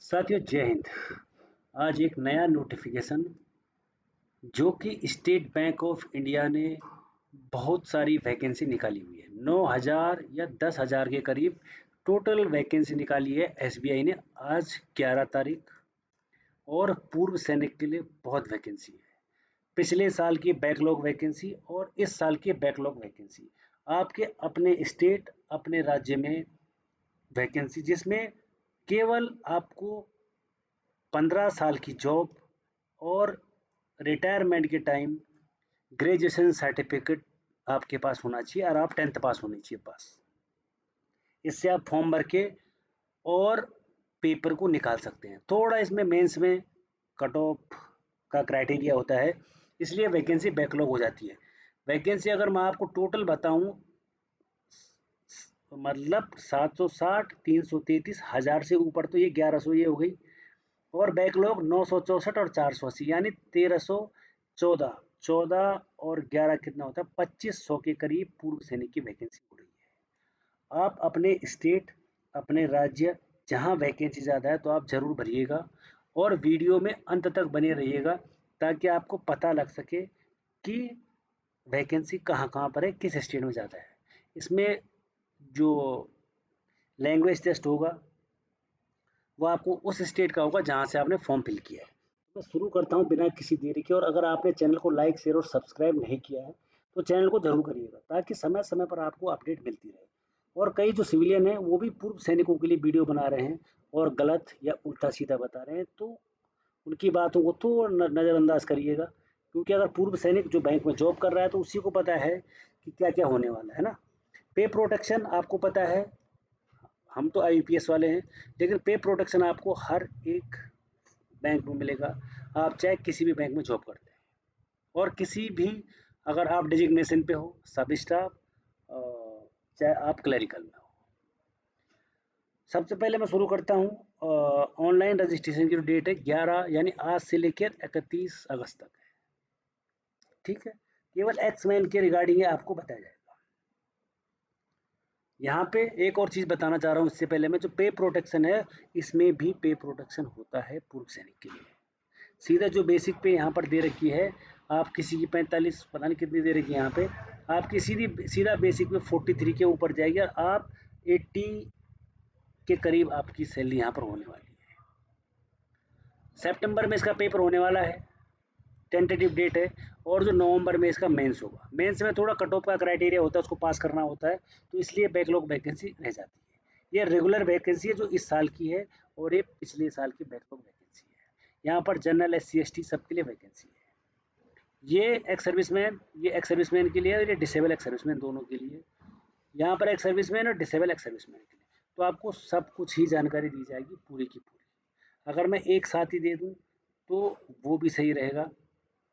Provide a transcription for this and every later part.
साथियों जय हिंद। आज एक नया नोटिफिकेशन जो कि स्टेट बैंक ऑफ इंडिया ने बहुत सारी वैकेंसी निकाली हुई है। 9,000 या 10,000 के करीब टोटल वैकेंसी निकाली है एसबीआई ने आज 11 तारीख। और पूर्व सैनिक के लिए बहुत वैकेंसी है। पिछले साल की बैकलॉग वैकेंसी और इस साल की बैकलॉग वैकेंसी आपके अपने स्टेट अपने राज्य में वैकेंसी, जिसमें केवल आपको 15 साल की जॉब और रिटायरमेंट के टाइम ग्रेजुएशन सर्टिफिकेट आपके पास होना चाहिए और आप 10th पास होनी चाहिए पास। इससे आप फॉर्म भर के और पेपर को निकाल सकते हैं। थोड़ा इसमें मेंस में कट ऑफ का क्राइटेरिया होता है, इसलिए वैकेंसी बैकलॉग हो जाती है। वैकेंसी अगर मैं आपको टोटल बताऊं, मतलब 760, 333 हज़ार से ऊपर तो ये 1100 ये हो गई, और बैकलॉग 964 और 480 यानी 1314। 14 और 11 कितना होता है, 2500 के करीब पूर्व सैनिक की वैकेंसी हो रही है। आप अपने स्टेट अपने राज्य जहां वैकेंसी ज़्यादा है तो आप ज़रूर भरिएगा और वीडियो में अंत तक बने रहिएगा ताकि आपको पता लग सके कि वैकेंसी कहाँ कहाँ पर है, किस स्टेट में ज़्यादा है। इसमें जो लैंग्वेज टेस्ट होगा वो आपको उस स्टेट का होगा जहाँ से आपने फॉर्म फिल किया है। मैं शुरू करता हूँ बिना किसी देरी के। और अगर आपने चैनल को लाइक शेयर और सब्सक्राइब नहीं किया है तो चैनल को जरूर करिएगा ताकि समय समय पर आपको अपडेट मिलती रहे। और कई जो सिविलियन हैं वो भी पूर्व सैनिकों के लिए वीडियो बना रहे हैं और गलत या उल्टा सीधा बता रहे हैं, तो उनकी बातों को तो नज़रअंदाज करिएगा, क्योंकि अगर पूर्व सैनिक जो बैंक में जॉब कर रहा है तो उसी को पता है कि क्या क्या होने वाला है ना। पे प्रोटेक्शन आपको पता है, हम तो आईपीएस वाले हैं, लेकिन पे प्रोटेक्शन आपको हर एक बैंक में मिलेगा, आप चाहे किसी भी बैंक में जॉब करते हैं। और किसी भी, अगर आप डिजिग्नेशन पे हो, सब स्टाफ, चाहे आप क्लरिकल में हो। सबसे पहले मैं शुरू करता हूँ। ऑनलाइन रजिस्ट्रेशन की जो डेट है 11 यानी आज से लेकर 31 अगस्त तक है। ठीक है, केवल एक्स मैन के रिगार्डिंग आपको बताया जाएगा। यहाँ पे एक और चीज़ बताना चाह रहा हूँ इससे पहले मैं, जो पे प्रोटेक्शन है इसमें भी पे प्रोटेक्शन होता है पूर्व सैनिक के लिए। सीधा जो बेसिक पे यहाँ पर दे रखी है, आप किसी की 45 पता नहीं कितनी दे रखी है यहाँ पे, आपकी सीधा बेसिक पे 43 के ऊपर जाएगी और आप 80 के करीब आपकी सैलरी यहाँ पर होने वाली है। सितंबर में इसका पेपर होने वाला है, टेंटेटिव डेट है। और जो नवंबर में इसका मेंस होगा। मेंस में थोड़ा कट ऑफ का क्राइटेरिया होता है, उसको पास करना होता है, तो इसलिए बैकलॉग वैकेंसी रह जाती है। ये रेगुलर वैकेंसी है जो इस साल की है और ये पिछले साल की बैकलॉग वैकेंसी है। यहाँ पर जनरल SC ST सबके लिए वैकेंसी है। ये एक्स सर्विसमैन के लिए और ये डिसेबल एक्स सर्विसमैन दोनों के लिए। यहाँ पर एक्स सर्विसमैन और डिसेबल एक्स सर्विसमैन के लिए तो आपको सब कुछ ही जानकारी दी जाएगी पूरी की पूरी। अगर मैं एक साथ ही दे दूँ तो वो भी सही रहेगा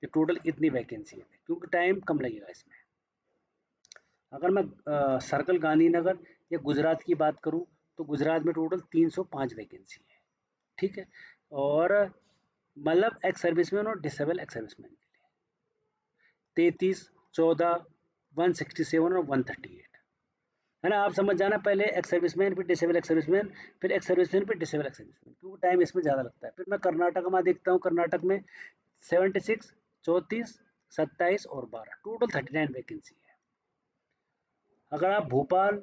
कि टोटल इतनी वैकेंसी है, क्योंकि टाइम कम लगेगा इसमें। अगर मैं सर्कल गांधीनगर या गुजरात की बात करूं तो गुजरात में टोटल 305 वैकेंसी है। ठीक है, और मतलब एक्स सर्विसमैन और डिसेबल एक्स सर्विसमैन के लिए 33, 14, 167 और 138 है ना। आप समझ जाना, पहले एक्स सर्विसमैन फिर डिसेबल एक्स सर्विसमैन फिर एक्स सर्विसमैन फिर डिसेबल एक्स सर्विसमैन, क्योंकि टाइम इसमें ज़्यादा लगता है। फिर मैं कर्नाटक में देखता हूँ, कर्नाटक में 76, 34, 27 और 12 टोटल 39 वैकेंसी है। अगर आप भोपाल,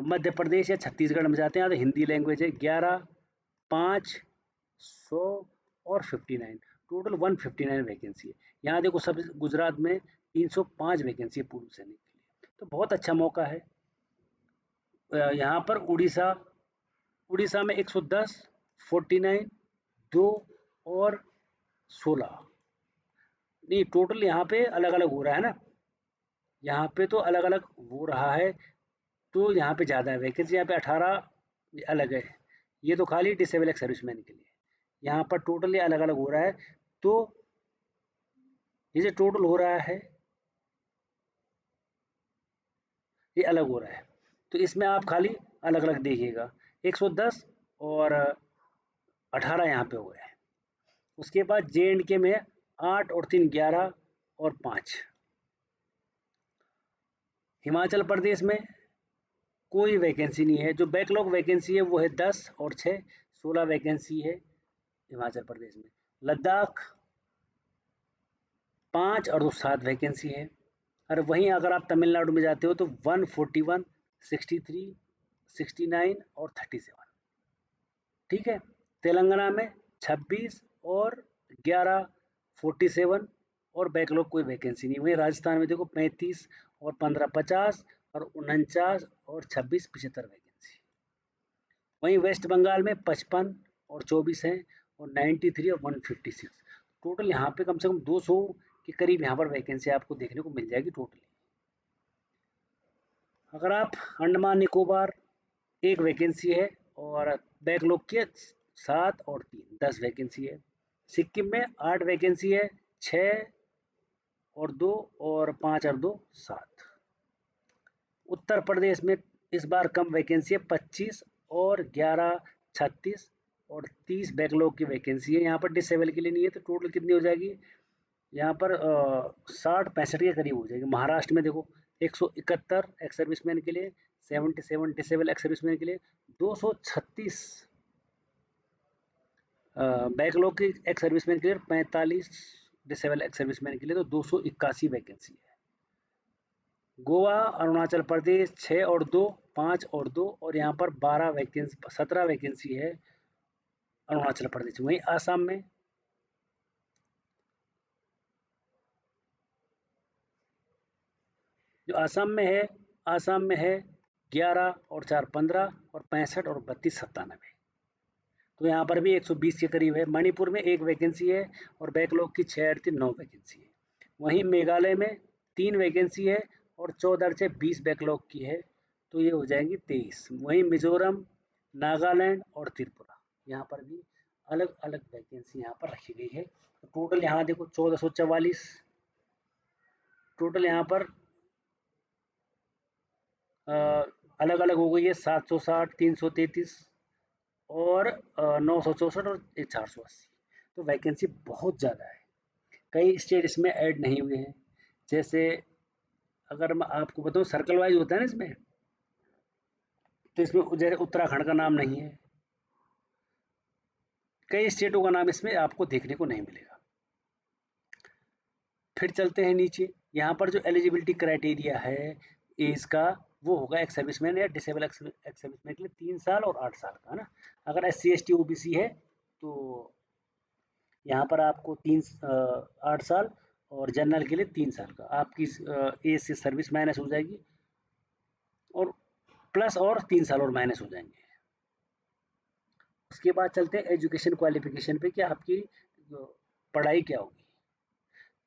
मध्य प्रदेश या छत्तीसगढ़ में जाते हैं तो हिंदी लैंग्वेज है 11, 5, 100 और 59 टोटल 159 वैकेंसी है। यहाँ देखो सब गुजरात में 305 वैकेंसी है पूर्व सैनिक के लिए, तो बहुत अच्छा मौका है। यहाँ पर उड़ीसा में 110, 49, 2 और 16 नहीं, टोटल यहाँ पे अलग अलग हो रहा है ना, यहाँ पे तो अलग अलग हो रहा है, तो यहाँ पे ज़्यादा है वैकेंसी। यहाँ पे 18 अलग है, ये तो खाली डिसेबल एक्स सर्विसमैन के लिए। यहाँ पर टोटल ये अलग अलग हो रहा है, तो ये जो टोटल हो रहा है ये अलग हो रहा है, तो इसमें आप खाली अलग अलग देखिएगा। 110 और 18 यहाँ पे हो गए हैं। उसके बाद JNK में 8 और 3 11 और 5। हिमाचल प्रदेश में कोई वैकेंसी नहीं है। जो बैकलॉग वैकेंसी है वो है 10 और 6 16 वैकेंसी है हिमाचल प्रदेश में। लद्दाख 5 और 2 7 वैकेंसी है। और वहीं अगर आप तमिलनाडु में जाते हो तो 141, 63, 69 और 37। ठीक है। तेलंगाना में 26 और 11, 47 और बैकलॉग कोई वैकेंसी नहीं। वहीं राजस्थान में देखो 35 और 15 50 और 49 और 26 75 वैकेंसी। वहीं वेस्ट बंगाल में 55 और 24 हैं और 93 और 156। टोटल यहाँ पे कम से कम 200 के करीब यहाँ पर वैकेंसी आपको देखने को मिल जाएगी टोटली। अगर आप अंडमान निकोबार 1 वैकेंसी है और बैकलॉग के 7 और 3 10 वैकेंसी है। सिक्किम में 8 वैकेंसी है, 6 और 2 और 5 और 2 7। उत्तर प्रदेश में इस बार कम वैकेंसी है, 25 और 11 36 और 30 बैकलॉग की वैकेंसी है। यहाँ पर डिसेबल के लिए नहीं है, तो टोटल कितनी हो जाएगी यहाँ पर 60-65 के करीब हो जाएगी। महाराष्ट्र में देखो 171 एक्स सर्विसमैन के लिए, 77 डिसेबल एक्स सर्विसमैन के लिए, 236 बैकलॉग की एक्स सर्विसमैन के लिए, 45 डिसेबल एक्स सर्विसमैन के लिए, तो 281 वैकेंसी है। गोवा, अरुणाचल प्रदेश 6 और 2, 5 और 2 और यहाँ पर 17 वैकेंसी है अरुणाचल प्रदेश। वहीं आसाम में जो आसाम में है 11 और 4 15 और 65 और 32 97। तो यहाँ पर भी 120 के करीब है। मणिपुर में 1 वैकेंसी है और बैकलॉग की 6 और 3 9 वैकेंसी है। वहीं मेघालय में 3 वैकेंसी है और 14 से 20 बैकलॉग की है, तो ये हो जाएंगी 23। वहीं मिजोरम, नागालैंड और त्रिपुरा, यहाँ पर भी अलग अलग वैकेंसी यहाँ पर रखी गई है। तो टोटल यहाँ देखो 1444, टोटल यहाँ पर अलग अलग हो गई है 760, 333 और 964 और 480। तो वैकेंसी बहुत ज़्यादा है। कई स्टेट इसमें ऐड नहीं हुए हैं। जैसे अगर मैं आपको बताऊँ सर्कल वाइज होता है ना इसमें, तो इसमें जैसे उत्तराखंड का नाम नहीं है, कई स्टेटों का नाम इसमें आपको देखने को नहीं मिलेगा। फिर चलते हैं नीचे। यहाँ पर जो एलिजिबिलिटी क्राइटेरिया है एज का, वो होगा एक्स सर्विसमैन या डिसेबल एक्स सर्विसमैन के लिए 3 साल और 8 साल का, है ना। अगर SC ST OBC है तो यहाँ पर आपको 8 साल और जनरल के लिए 3 साल का आपकी एज से सर्विस माइनस हो जाएगी और प्लस और 3 साल और माइनस हो जाएंगे। उसके बाद चलते हैं एजुकेशन क्वालिफिकेशन पे कि आपकी पढ़ाई क्या होगी।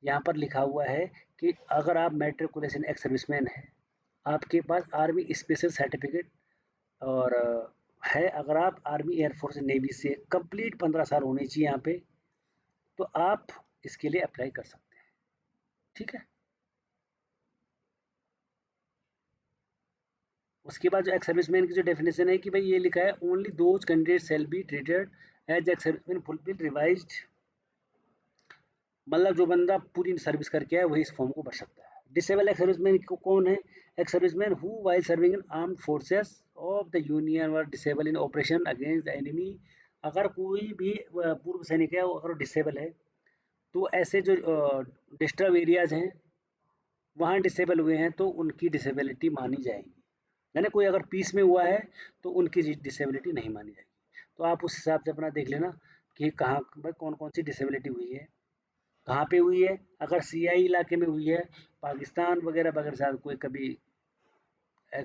यहाँ पर लिखा हुआ है कि अगर आप मैट्रिकुलेशन एक्स सर्विसमैन है, आपके पास आर्मी स्पेशल सर्टिफिकेट और है, अगर आप आर्मी एयरफोर्स नेवी से कंप्लीट 15 साल होनी चाहिए यहाँ पे, तो आप इसके लिए अप्लाई कर सकते हैं। ठीक है। उसके बाद जो एक्स सर्विसमैन की जो डेफिनेशन है कि भाई ये लिखा है only those candidate shall be treated as ex serviceman fulfil revised, मतलब जो बंदा पूरी सर्विस करके आए वही इस फॉर्म को भर सकता है। डिसेबल एक्स सर्विसमैन कौन है? Ex serviceman who while serving in armed forces of the union were disable in operation against the enemy. अगर कोई भी पूर्व सैनिक है अगर डिसेबल है, तो ऐसे जो डिस्टर्ब एरियाज हैं वहाँ डिसेबल हुए हैं तो उनकी डिसेबिलिटी मानी जाएगी। यानी कोई अगर पीस में हुआ है तो उनकी डिसेबिलिटी नहीं मानी जाएगी। तो आप उस हिसाब से अपना देख लेना कि कहाँ भाई कौन कौन सी डिसेबिलिटी हुई है, कहाँ पे हुई है। अगर CI इलाके में हुई है, पाकिस्तान वगैरह वगैरह साथ कोई कभी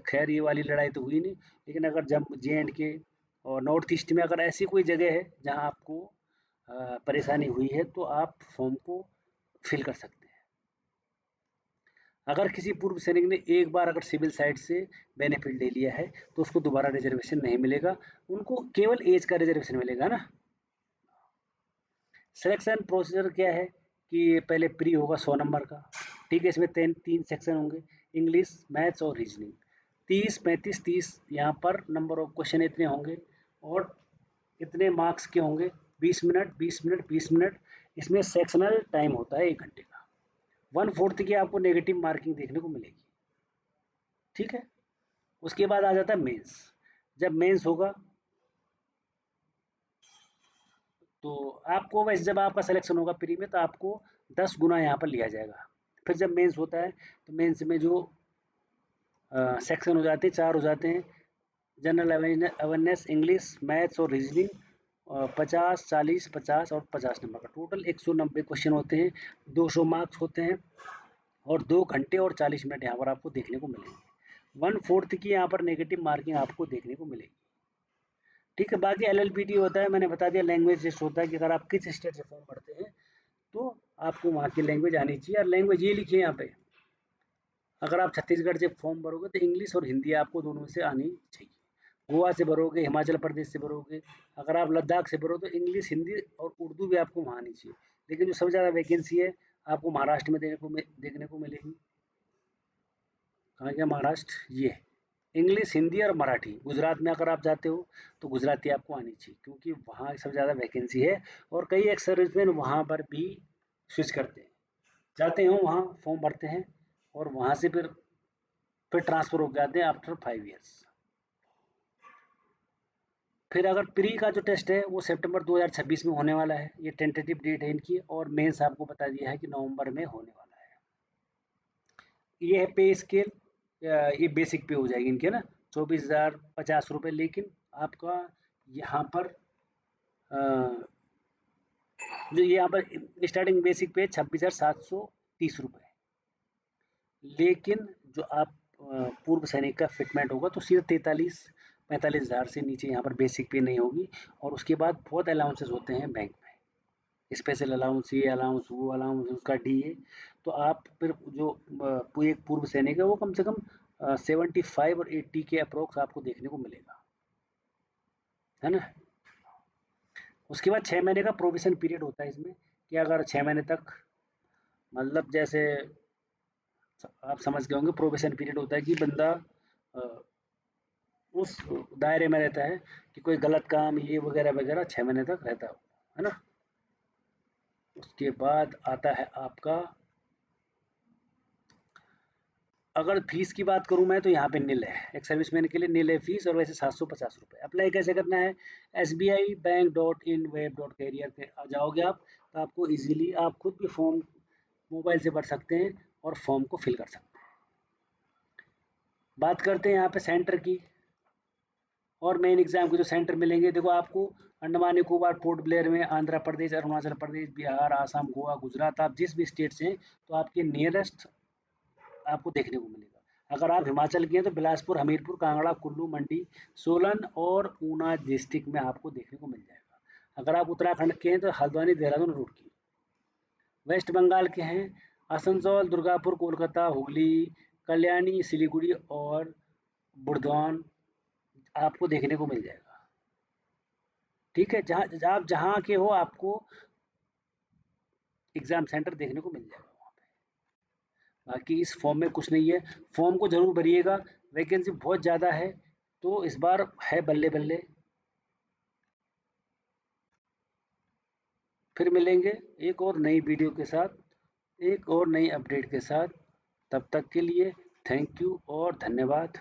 खैर ये वाली लड़ाई तो हुई नहीं, लेकिन अगर जम्मू JNK और नॉर्थ ईस्ट में अगर ऐसी कोई जगह है जहाँ आपको परेशानी हुई है तो आप फॉर्म को फिल कर सकते हैं। अगर किसी पूर्व सैनिक ने एक बार अगर सिविल साइड से बेनिफिट ले लिया है तो उसको दोबारा रिजर्वेशन नहीं मिलेगा, उनको केवल एज का रिजर्वेशन मिलेगा ना। सिलेक्शन प्रोसीजर क्या है कि पहले प्री होगा 100 नंबर का। ठीक है। इसमें 3 सेक्शन होंगे, इंग्लिश, मैथ्स और रीजनिंग। 30 35 30 यहाँ पर नंबर ऑफ क्वेश्चन इतने होंगे और इतने मार्क्स के होंगे, 20 मिनट 20 मिनट 20 मिनट। इसमें सेक्शनल टाइम होता है 1 घंटे का। 1/4 की आपको नेगेटिव मार्किंग देखने को मिलेगी। ठीक है। उसके बाद आ जाता है मेंस। जब मेंस होगा तो आपको वैसे जब आपका सिलेक्शन होगा प्री में तो आपको 10 गुना यहाँ पर लिया जाएगा। फिर जब मेंस होता है तो मेंस में जो सेक्शन हो जाते हैं 4 हो जाते हैं, जनरल अवेयरनेस, इंग्लिश, मैथ्स और रीजनिंग, 50, 40, 50 और 50 नंबर का टोटल 190 क्वेश्चन होते हैं, 200 मार्क्स होते हैं और 2 घंटे और 40 मिनट यहाँ पर आपको देखने को मिलेंगे। 1/4 की यहाँ पर नेगेटिव मार्किंग आपको देखने को मिलेगी। ठीक है, बाकी LLPT होता है, मैंने बता दिया लैंग्वेज टेस्ट होता है कि अगर आप किस स्टेट से फॉर्म भरते हैं तो आपको वहाँ की लैंग्वेज आनी चाहिए। और लैंग्वेज ये लिखिए यहाँ पे, अगर आप छत्तीसगढ़ से फॉर्म भरोगे तो इंग्लिश और हिंदी आपको दोनों से आनी चाहिए। गोवा से भरोगे, हिमाचल प्रदेश से भरोगे, अगर आप लद्दाख से भरो तो इंग्लिश, हिंदी और उर्दू भी आपको वहाँ आनी चाहिए। लेकिन जो सबसे ज़्यादा वैकेंसी है आपको महाराष्ट्र में देखने को मिलेगी। कहाँ गया महाराष्ट्र? ये इंग्लिश, हिंदी और मराठी। गुजरात में अगर आप जाते हो तो गुजराती आपको आनी चाहिए, क्योंकि वहाँ सबसे ज़्यादा वैकेंसी है और कई एक्स सर्विसमैन वहाँ पर भी स्विच करते हैं, जाते हैं वहाँ फॉर्म भरते हैं और वहाँ से फिर ट्रांसफ़र हो जाते हैं आफ्टर 5 ईयर्स। फिर अगर प्री का जो टेस्ट है वो सितंबर 2026 में होने वाला है, ये टेंटेटिव डेट है इनकी, और मेंस आपको बता दिया है कि नवंबर में होने वाला है। ये है पे स्केल, ये बेसिक पे हो जाएगी इनके ना 24,050 रुपये, लेकिन आपका यहाँ पर जो यहाँ पर स्टार्टिंग बेसिक पे 26,730 रुपये, लेकिन जो आप पूर्व सैनिक का फिटमेंट होगा तो सीधे 43-45 हज़ार से नीचे यहाँ पर बेसिक पे नहीं होगी। और उसके बाद बहुत अलाउंसेस होते हैं बैंक में, स्पेशल अलाउंस, ये अलाउंस, वो अलाउंस, उसका DA। तो आप फिर जो एक पूर्व सैनिक है वो कम से कम 75 और 80 के अप्रोक्स आपको देखने को मिलेगा, है ना। उसके बाद 6 महीने का प्रोविजन पीरियड होता है इसमें, कि अगर 6 महीने तक, मतलब जैसे आप समझ गए होंगे, प्रोबेशन पीरियड होता है कि बंदा उस दायरे में रहता है कि कोई गलत काम ये वगैरह वगैरह 6 महीने तक रहता है ना। उसके बाद आता है आपका, अगर फीस की बात करूं मैं तो यहाँ पे नील है, एक सर्विसमैन के लिए नील है फीस, और वैसे 750 रुपये। अप्लाई कैसे करना है? SBI bank.in.web.career पे आ जाओगे आप, तो आपको इजीली आप खुद भी फॉर्म मोबाइल से भर सकते हैं और फॉर्म को फिल कर सकते हैं। बात करते हैं यहाँ पे सेंटर की और मेन एग्जाम के जो सेंटर मिलेंगे। देखो आपको अंडमान निकोबार, पोर्ट ब्लेयर में, आंध्र प्रदेश, अरुणाचल प्रदेश, बिहार, आसाम, गोवा, गुजरात, आप जिस भी स्टेट से हैं तो आपके नियरेस्ट आपको देखने को मिलेगा। अगर आप हिमाचल के हैं तो बिलासपुर, हमीरपुर, कांगड़ा, कुल्लू, मंडी, सोलन और ऊना डिस्ट्रिक्ट में आपको देखने को मिल जाएगा। अगर आप उत्तराखंड के हैं तो हल्द्वानी, देहरादून, रुड़की। वेस्ट बंगाल के हैं आसनसोल, दुर्गापुर, कोलकाता, हुगली, कल्याणी, सिलीगुड़ी और बुर्दवान आपको देखने को मिल जाएगा। ठीक है, जहाँ आप जहाँ के हो आपको एग्जाम सेंटर देखने को मिल जाएगा वहाँ पे। बाकी इस फॉर्म में कुछ नहीं है, फॉर्म को जरूर भरिएगा, वैकेंसी बहुत ज़्यादा है तो इस बार है बल्ले बल्ले। फिर मिलेंगे एक और नई वीडियो के साथ, एक और नई अपडेट के साथ। तब तक के लिए थैंक यू और धन्यवाद।